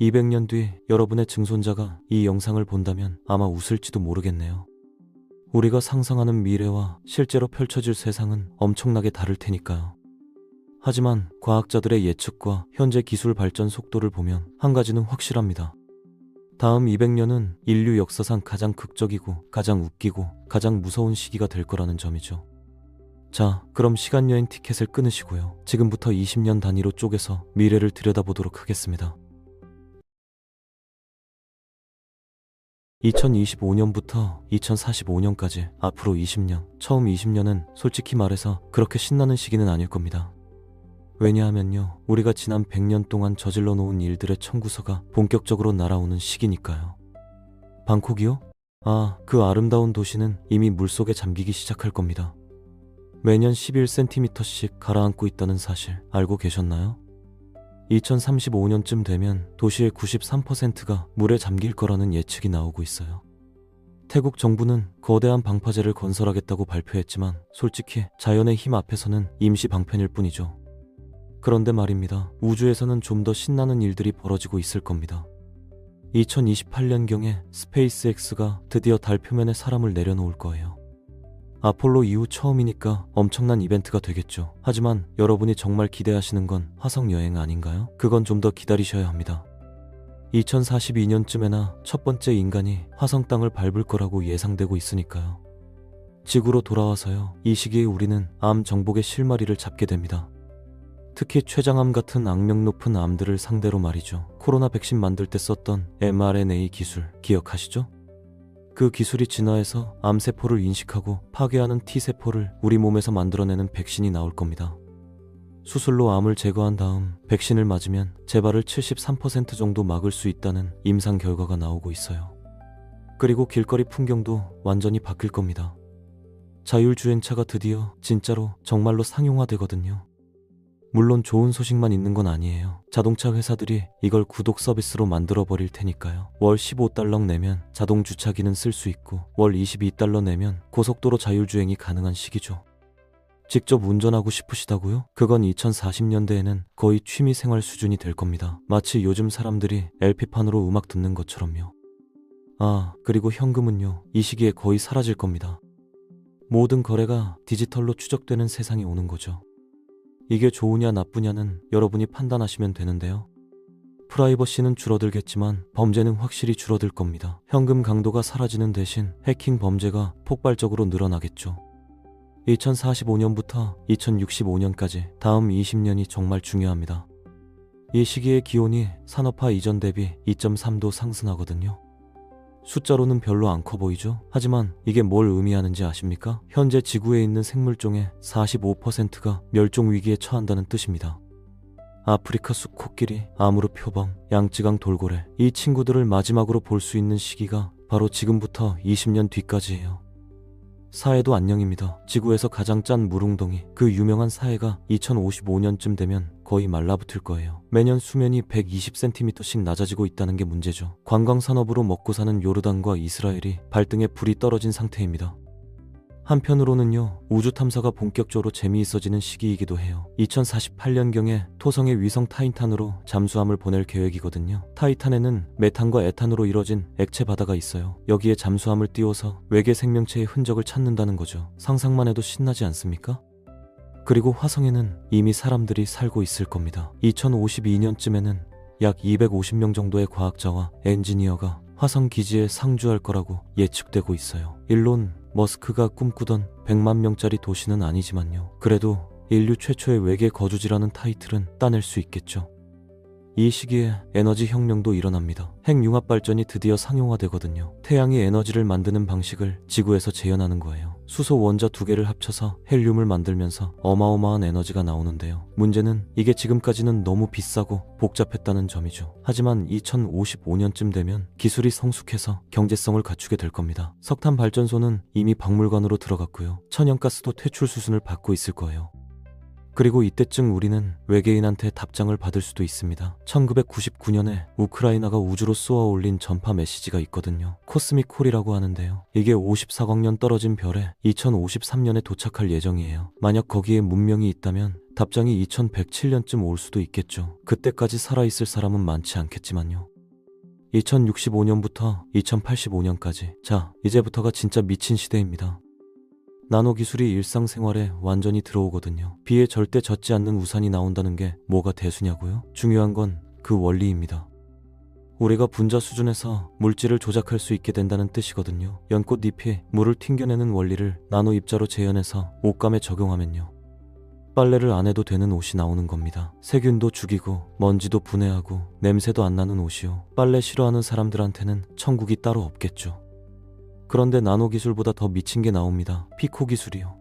200년 뒤 여러분의 증손자가 이 영상을 본다면 아마 웃을지도 모르겠네요. 우리가 상상하는 미래와 실제로 펼쳐질 세상은 엄청나게 다를 테니까요. 하지만 과학자들의 예측과 현재 기술 발전 속도를 보면 한 가지는 확실합니다. 다음 200년은 인류 역사상 가장 극적이고 가장 웃기고 가장 무서운 시기가 될 거라는 점이죠. 자, 그럼 시간여행 티켓을 끊으시고요. 지금부터 20년 단위로 쪼개서 미래를 들여다보도록 하겠습니다. 2025년부터 2045년까지 앞으로 20년, 처음 20년은 솔직히 말해서 그렇게 신나는 시기는 아닐 겁니다. 왜냐하면요, 우리가 지난 100년 동안 저질러 놓은 일들의 청구서가 본격적으로 날아오는 시기니까요. 방콕이요? 아, 그 아름다운 도시는 이미 물속에 잠기기 시작할 겁니다. 매년 11cm씩 가라앉고 있다는 사실 알고 계셨나요? 2035년쯤 되면 도시의 93%가 물에 잠길 거라는 예측이 나오고 있어요. 태국 정부는 거대한 방파제를 건설하겠다고 발표했지만 솔직히 자연의 힘 앞에서는 임시 방편일 뿐이죠. 그런데 말입니다. 우주에서는 좀 더 신나는 일들이 벌어지고 있을 겁니다. 2028년경에 스페이스X가 드디어 달 표면에 사람을 내려놓을 거예요. 아폴로 이후 처음이니까 엄청난 이벤트가 되겠죠. 하지만 여러분이 정말 기대하시는 건 화성 여행 아닌가요? 그건 좀 더 기다리셔야 합니다. 2042년쯤에나 첫 번째 인간이 화성 땅을 밟을 거라고 예상되고 있으니까요. 지구로 돌아와서요, 이 시기에 우리는 암 정복의 실마리를 잡게 됩니다. 특히 췌장암 같은 악명 높은 암들을 상대로 말이죠. 코로나 백신 만들 때 썼던 mRNA 기술 기억하시죠? 그 기술이 진화해서 암세포를 인식하고 파괴하는 T세포를 우리 몸에서 만들어내는 백신이 나올 겁니다. 수술로 암을 제거한 다음 백신을 맞으면 재발을 73% 정도 막을 수 있다는 임상 결과가 나오고 있어요. 그리고 길거리 풍경도 완전히 바뀔 겁니다. 자율주행차가 드디어 진짜로 정말로 상용화되거든요. 물론 좋은 소식만 있는 건 아니에요. 자동차 회사들이 이걸 구독 서비스로 만들어 버릴 테니까요. 월 15달러 내면 자동 주차기는 쓸 수 있고 월 22달러 내면 고속도로 자율주행이 가능한 시기죠. 직접 운전하고 싶으시다고요? 그건 2040년대에는 거의 취미생활 수준이 될 겁니다. 마치 요즘 사람들이 LP판으로 음악 듣는 것처럼요. 아, 그리고 현금은요, 이 시기에 거의 사라질 겁니다. 모든 거래가 디지털로 추적되는 세상이 오는 거죠. 이게 좋으냐 나쁘냐는 여러분이 판단하시면 되는데요. 프라이버시는 줄어들겠지만 범죄는 확실히 줄어들 겁니다. 현금 강도가 사라지는 대신 해킹 범죄가 폭발적으로 늘어나겠죠. 2045년부터 2065년까지 다음 20년이 정말 중요합니다. 이 시기에 기온이 산업화 이전 대비 2.3도 상승하거든요. 숫자로는 별로 안 커 보이죠? 하지만 이게 뭘 의미하는지 아십니까? 현재 지구에 있는 생물종의 45%가 멸종 위기에 처한다는 뜻입니다. 아프리카 숲 코끼리, 아무르 표범, 양쯔강 돌고래, 이 친구들을 마지막으로 볼 수 있는 시기가 바로 지금부터 20년 뒤까지예요. 사해도 안녕입니다. 지구에서 가장 짠 물웅덩이, 그 유명한 사해가 2055년쯤 되면 거의 말라붙을 거예요. 매년 수면이 120cm씩 낮아지고 있다는 게 문제죠. 관광산업으로 먹고 사는 요르단과 이스라엘이 발등에 불이 떨어진 상태입니다. 한편으로는요, 우주 탐사가 본격적으로 재미있어지는 시기이기도 해요. 2048년경에 토성의 위성 타이탄으로 잠수함을 보낼 계획이거든요. 타이탄에는 메탄과 에탄으로 이뤄진 액체 바다가 있어요. 여기에 잠수함을 띄워서 외계 생명체의 흔적을 찾는다는 거죠. 상상만 해도 신나지 않습니까? 그리고 화성에는 이미 사람들이 살고 있을 겁니다. 2052년쯤에는 약 250명 정도의 과학자와 엔지니어가 화성 기지에 상주할 거라고 예측되고 있어요. 일론 머스크가 꿈꾸던 100만 명짜리 도시는 아니지만요. 그래도 인류 최초의 외계 거주지라는 타이틀은 따낼 수 있겠죠. 이 시기에 에너지 혁명도 일어납니다. 핵융합 발전이 드디어 상용화되거든요. 태양이 에너지를 만드는 방식을 지구에서 재현하는 거예요. 수소 원자 2개를 합쳐서 헬륨을 만들면서 어마어마한 에너지가 나오는데요. 문제는 이게 지금까지는 너무 비싸고 복잡했다는 점이죠. 하지만 2055년쯤 되면 기술이 성숙해서 경제성을 갖추게 될 겁니다. 석탄 발전소는 이미 박물관으로 들어갔고요. 천연가스도 퇴출 수순을 밟고 있을 거예요. 그리고 이때쯤 우리는 외계인한테 답장을 받을 수도 있습니다. 1999년에 우크라이나가 우주로 쏘아 올린 전파 메시지가 있거든요. 코스믹 콜이라고 하는데요. 이게 54광년 떨어진 별에 2053년에 도착할 예정이에요. 만약 거기에 문명이 있다면 답장이 2107년쯤 올 수도 있겠죠. 그때까지 살아있을 사람은 많지 않겠지만요. 2065년부터 2085년까지. 자, 이제부터가 진짜 미친 시대입니다. 나노 기술이 일상생활에 완전히 들어오거든요. 비에 절대 젖지 않는 우산이 나온다는 게 뭐가 대수냐고요? 중요한 건 그 원리입니다. 우리가 분자 수준에서 물질을 조작할 수 있게 된다는 뜻이거든요. 연꽃 잎이 물을 튕겨내는 원리를 나노 입자로 재현해서 옷감에 적용하면요. 빨래를 안 해도 되는 옷이 나오는 겁니다. 세균도 죽이고 먼지도 분해하고 냄새도 안 나는 옷이요. 빨래 싫어하는 사람들한테는 천국이 따로 없겠죠. 그런데 나노 기술보다 더 미친 게 나옵니다. 피코 기술이요.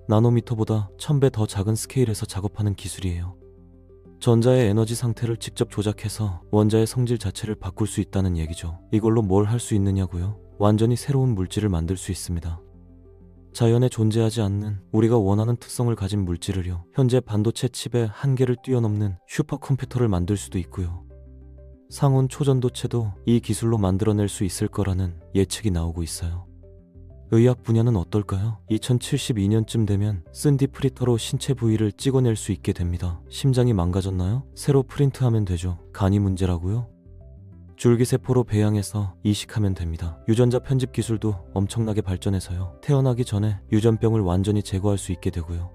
나노미터보다 1000배 더 작은 스케일에서 작업하는 기술이에요. 전자의 에너지 상태를 직접 조작해서 원자의 성질 자체를 바꿀 수 있다는 얘기죠. 이걸로 뭘 할 수 있느냐고요? 완전히 새로운 물질을 만들 수 있습니다. 자연에 존재하지 않는 우리가 원하는 특성을 가진 물질을요. 현재 반도체 칩의 한계를 뛰어넘는 슈퍼컴퓨터를 만들 수도 있고요. 상온 초전도체도 이 기술로 만들어낼 수 있을 거라는 예측이 나오고 있어요. 의학 분야는 어떨까요? 2072년쯤 되면 쓴디 프린터로 신체 부위를 찍어낼 수 있게 됩니다. 심장이 망가졌나요? 새로 프린트하면 되죠. 간이 문제라고요? 줄기세포로 배양해서 이식하면 됩니다. 유전자 편집 기술도 엄청나게 발전해서요. 태어나기 전에 유전병을 완전히 제거할 수 있게 되고요.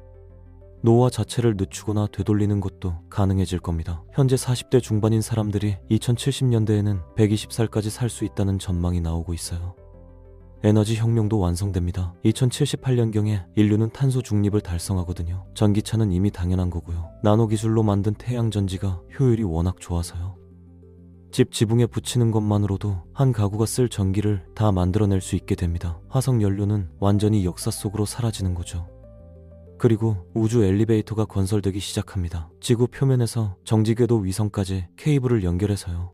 노화 자체를 늦추거나 되돌리는 것도 가능해질 겁니다. 현재 40대 중반인 사람들이 2070년대에는 120살까지 살 수 있다는 전망이 나오고 있어요. 에너지 혁명도 완성됩니다. 2078년경에 인류는 탄소 중립을 달성하거든요. 전기차는 이미 당연한 거고요. 나노 기술로 만든 태양전지가 효율이 워낙 좋아서요. 집 지붕에 붙이는 것만으로도 한 가구가 쓸 전기를 다 만들어낼 수 있게 됩니다. 화석 연료는 완전히 역사 속으로 사라지는 거죠. 그리고 우주 엘리베이터가 건설되기 시작합니다. 지구 표면에서 정지궤도 위성까지 케이블을 연결해서요.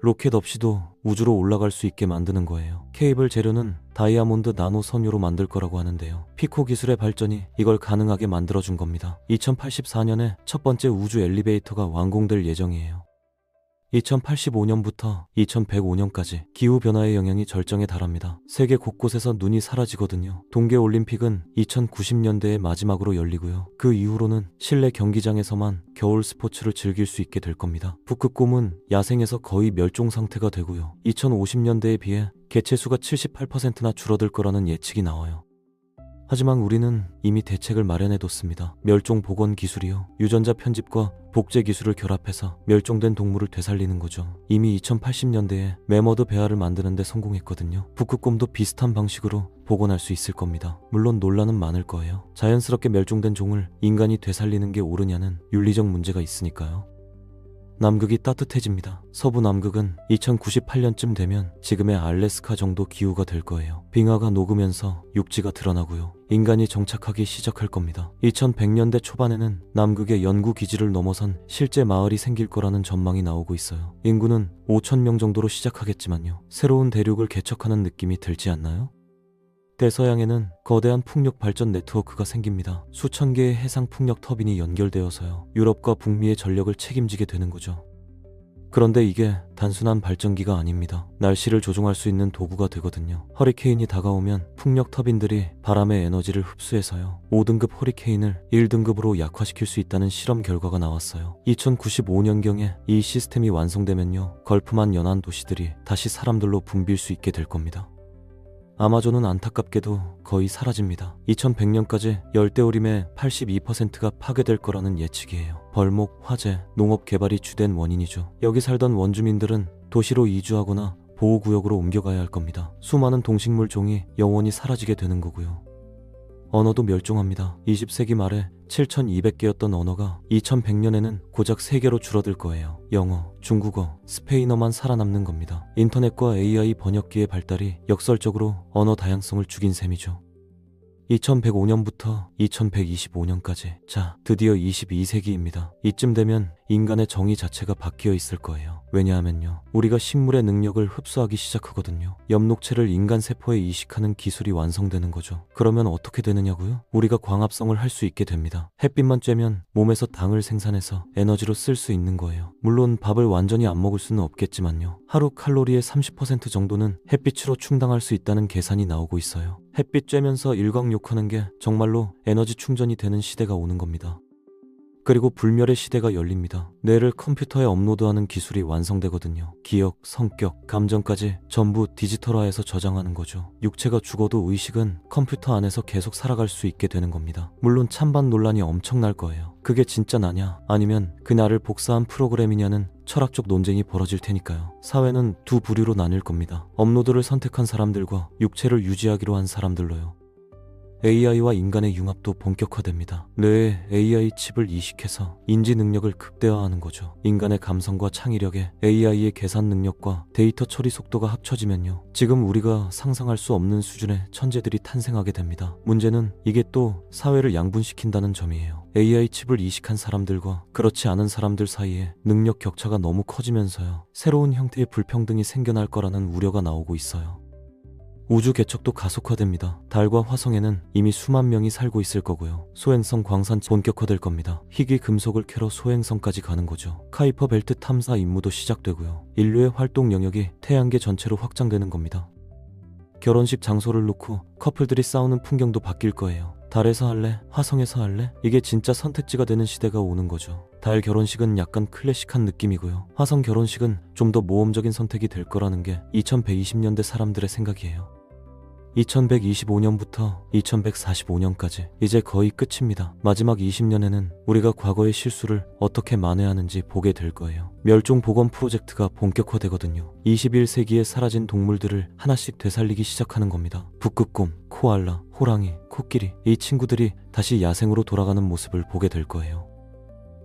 로켓 없이도 우주로 올라갈 수 있게 만드는 거예요. 케이블 재료는 다이아몬드 나노 섬유로 만들 거라고 하는데요. 피코 기술의 발전이 이걸 가능하게 만들어준 겁니다. 2084년에 첫 번째 우주 엘리베이터가 완공될 예정이에요. 2085년부터 2105년까지 기후변화의 영향이 절정에 달합니다. 세계 곳곳에서 눈이 사라지거든요. 동계올림픽은 2090년대의 마지막으로 열리고요. 그 이후로는 실내 경기장에서만 겨울 스포츠를 즐길 수 있게 될 겁니다. 북극곰은 야생에서 거의 멸종 상태가 되고요. 2050년대에 비해 개체수가 78%나 줄어들 거라는 예측이 나와요. 하지만 우리는 이미 대책을 마련해뒀습니다. 멸종 복원 기술이요. 유전자 편집과 복제 기술을 결합해서 멸종된 동물을 되살리는 거죠. 이미 2080년대에 매머드 베아를 만드는 데 성공했거든요. 북극곰도 비슷한 방식으로 복원할 수 있을 겁니다. 물론 논란은 많을 거예요. 자연스럽게 멸종된 종을 인간이 되살리는 게 옳으냐는 윤리적 문제가 있으니까요. 남극이 따뜻해집니다. 서부 남극은 2098년쯤 되면 지금의 알래스카 정도 기후가 될 거예요. 빙하가 녹으면서 육지가 드러나고요. 인간이 정착하기 시작할 겁니다. 2100년대 초반에는 남극의 연구 기지를 넘어선 실제 마을이 생길 거라는 전망이 나오고 있어요. 인구는 5000명 정도로 시작하겠지만요. 새로운 대륙을 개척하는 느낌이 들지 않나요? 대서양에는 거대한 풍력 발전 네트워크가 생깁니다. 수천 개의 해상 풍력 터빈이 연결되어서요. 유럽과 북미의 전력을 책임지게 되는 거죠. 그런데 이게 단순한 발전기가 아닙니다. 날씨를 조종할 수 있는 도구가 되거든요. 허리케인이 다가오면 풍력 터빈들이 바람의 에너지를 흡수해서요. 5등급 허리케인을 1등급으로 약화시킬 수 있다는 실험 결과가 나왔어요. 2095년경에 이 시스템이 완성되면요. 걸프만 연안 도시들이 다시 사람들로 붐빌 수 있게 될 겁니다. 아마존은 안타깝게도 거의 사라집니다. 2100년까지 열대우림의 82%가 파괴될 거라는 예측이에요. 벌목, 화재, 농업 개발이 주된 원인이죠. 여기 살던 원주민들은 도시로 이주하거나 보호구역으로 옮겨가야 할 겁니다. 수많은 동식물 종이 영원히 사라지게 되는 거고요. 언어도 멸종합니다. 20세기 말에 7200개였던 언어가 2100년에는 고작 3개로 줄어들 거예요. 영어, 중국어, 스페인어만 살아남는 겁니다. 인터넷과 AI 번역기의 발달이 역설적으로 언어 다양성을 죽인 셈이죠. 2105년부터 2125년까지. 자, 드디어 22세기입니다. 이쯤 되면 인간의 정의 자체가 바뀌어 있을 거예요. 왜냐하면요, 우리가 식물의 능력을 흡수하기 시작하거든요. 엽록체를 인간 세포에 이식하는 기술이 완성되는 거죠. 그러면 어떻게 되느냐고요? 우리가 광합성을 할 수 있게 됩니다. 햇빛만 쬐면 몸에서 당을 생산해서 에너지로 쓸 수 있는 거예요. 물론 밥을 완전히 안 먹을 수는 없겠지만요, 하루 칼로리의 30% 정도는 햇빛으로 충당할 수 있다는 계산이 나오고 있어요. 햇빛 쬐면서 일광욕하는 게 정말로 에너지 충전이 되는 시대가 오는 겁니다. 그리고 불멸의 시대가 열립니다. 뇌를 컴퓨터에 업로드하는 기술이 완성되거든요. 기억, 성격, 감정까지 전부 디지털화해서 저장하는 거죠. 육체가 죽어도 의식은 컴퓨터 안에서 계속 살아갈 수 있게 되는 겁니다. 물론 찬반 논란이 엄청날 거예요. 그게 진짜 나냐, 아니면 그 나를 복사한 프로그램이냐는 철학적 논쟁이 벌어질 테니까요. 사회는 두 부류로 나뉠 겁니다. 업로드를 선택한 사람들과 육체를 유지하기로 한 사람들로요. AI와 인간의 융합도 본격화됩니다. 뇌에 AI 칩을 이식해서 인지 능력을 극대화하는 거죠. 인간의 감성과 창의력에 AI의 계산 능력과 데이터 처리 속도가 합쳐지면요, 지금 우리가 상상할 수 없는 수준의 천재들이 탄생하게 됩니다. 문제는 이게 또 사회를 양분시킨다는 점이에요. AI 칩을 이식한 사람들과 그렇지 않은 사람들 사이에 능력 격차가 너무 커지면서요, 새로운 형태의 불평등이 생겨날 거라는 우려가 나오고 있어요. 우주 개척도 가속화됩니다. 달과 화성에는 이미 수만 명이 살고 있을 거고요. 소행성 광산 본격화될 겁니다. 희귀 금속을 캐러 소행성까지 가는 거죠. 카이퍼 벨트 탐사 임무도 시작되고요. 인류의 활동 영역이 태양계 전체로 확장되는 겁니다. 결혼식 장소를 놓고 커플들이 싸우는 풍경도 바뀔 거예요. 달에서 할래? 화성에서 할래? 이게 진짜 선택지가 되는 시대가 오는 거죠. 달 결혼식은 약간 클래식한 느낌이고요. 화성 결혼식은 좀 더 모험적인 선택이 될 거라는 게 2120년대 사람들의 생각이에요. 2125년부터 2145년까지 이제 거의 끝입니다. 마지막 20년에는 우리가 과거의 실수를 어떻게 만회하는지 보게 될 거예요. 멸종 복원 프로젝트가 본격화되거든요. 21세기에 사라진 동물들을 하나씩 되살리기 시작하는 겁니다. 북극곰, 코알라, 호랑이, 코끼리, 이 친구들이 다시 야생으로 돌아가는 모습을 보게 될 거예요.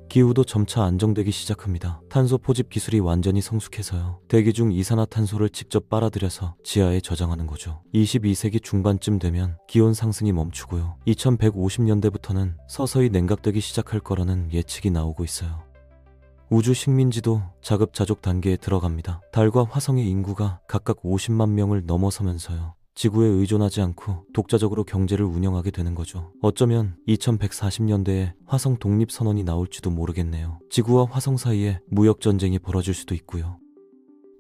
기후도 점차 안정되기 시작합니다. 탄소 포집 기술이 완전히 성숙해서요, 대기 중 이산화탄소를 직접 빨아들여서 지하에 저장하는 거죠. 22세기 중반쯤 되면 기온 상승이 멈추고요, 2150년대부터는 서서히 냉각되기 시작할 거라는 예측이 나오고 있어요. 우주 식민지도 자급자족 단계에 들어갑니다. 달과 화성의 인구가 각각 50만 명을 넘어서면서요, 지구에 의존하지 않고 독자적으로 경제를 운영하게 되는 거죠. 어쩌면 2140년대에 화성 독립선언이 나올지도 모르겠네요. 지구와 화성 사이에 무역전쟁이 벌어질 수도 있고요.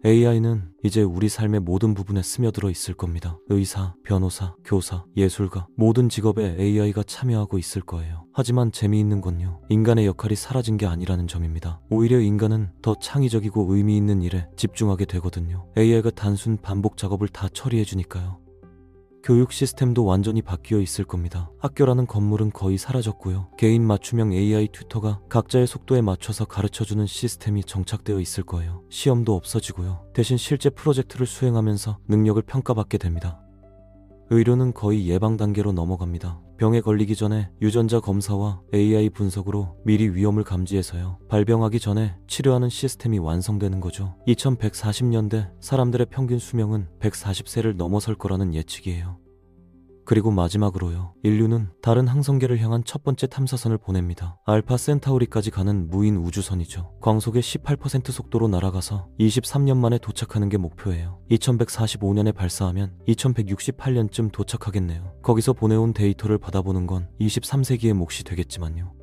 AI는 이제 우리 삶의 모든 부분에 스며들어 있을 겁니다. 의사, 변호사, 교사, 예술가, 모든 직업에 AI가 참여하고 있을 거예요. 하지만 재미있는 건요, 인간의 역할이 사라진 게 아니라는 점입니다. 오히려 인간은 더 창의적이고 의미 있는 일에 집중하게 되거든요. AI가 단순 반복 작업을 다 처리해주니까요. 교육 시스템도 완전히 바뀌어 있을 겁니다. 학교라는 건물은 거의 사라졌고요. 개인 맞춤형 AI 튜터가 각자의 속도에 맞춰서 가르쳐주는 시스템이 정착되어 있을 거예요. 시험도 없어지고요. 대신 실제 프로젝트를 수행하면서 능력을 평가받게 됩니다. 의료는 거의 예방 단계로 넘어갑니다. 병에 걸리기 전에 유전자 검사와 AI 분석으로 미리 위험을 감지해서요, 발병하기 전에 치료하는 시스템이 완성되는 거죠. 2140년대 사람들의 평균 수명은 140세를 넘어설 거라는 예측이에요. 그리고 마지막으로요, 인류는 다른 항성계를 향한 첫 번째 탐사선을 보냅니다. 알파 센타우리까지 가는 무인 우주선이죠. 광속의 18% 속도로 날아가서 23년 만에 도착하는 게 목표예요. 2145년에 발사하면 2168년쯤 도착하겠네요. 거기서 보내온 데이터를 받아보는 건 23세기의 몫이 되겠지만요.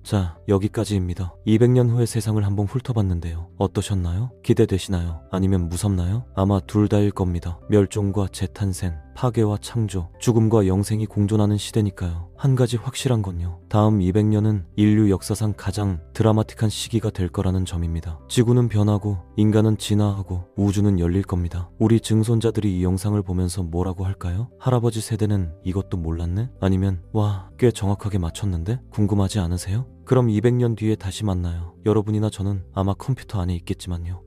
자, 여기까지입니다. 200년 후의 세상을 한번 훑어봤는데요. 어떠셨나요? 기대되시나요? 아니면 무섭나요? 아마 둘 다일 겁니다. 멸종과 재탄생, 파괴와 창조, 죽음과 영생이 공존하는 시대니까요. 한 가지 확실한 건요, 다음 200년은 인류 역사상 가장 드라마틱한 시기가 될 거라는 점입니다. 지구는 변하고 인간은 진화하고 우주는 열릴 겁니다. 우리 증손자들이 이 영상을 보면서 뭐라고 할까요? 할아버지 세대는 이것도 몰랐네? 아니면 와, 꽤 정확하게 맞췄는데? 궁금하지 않으세요? 그럼 200년 뒤에 다시 만나요. 여러분이나 저는 아마 컴퓨터 안에 있겠지만요.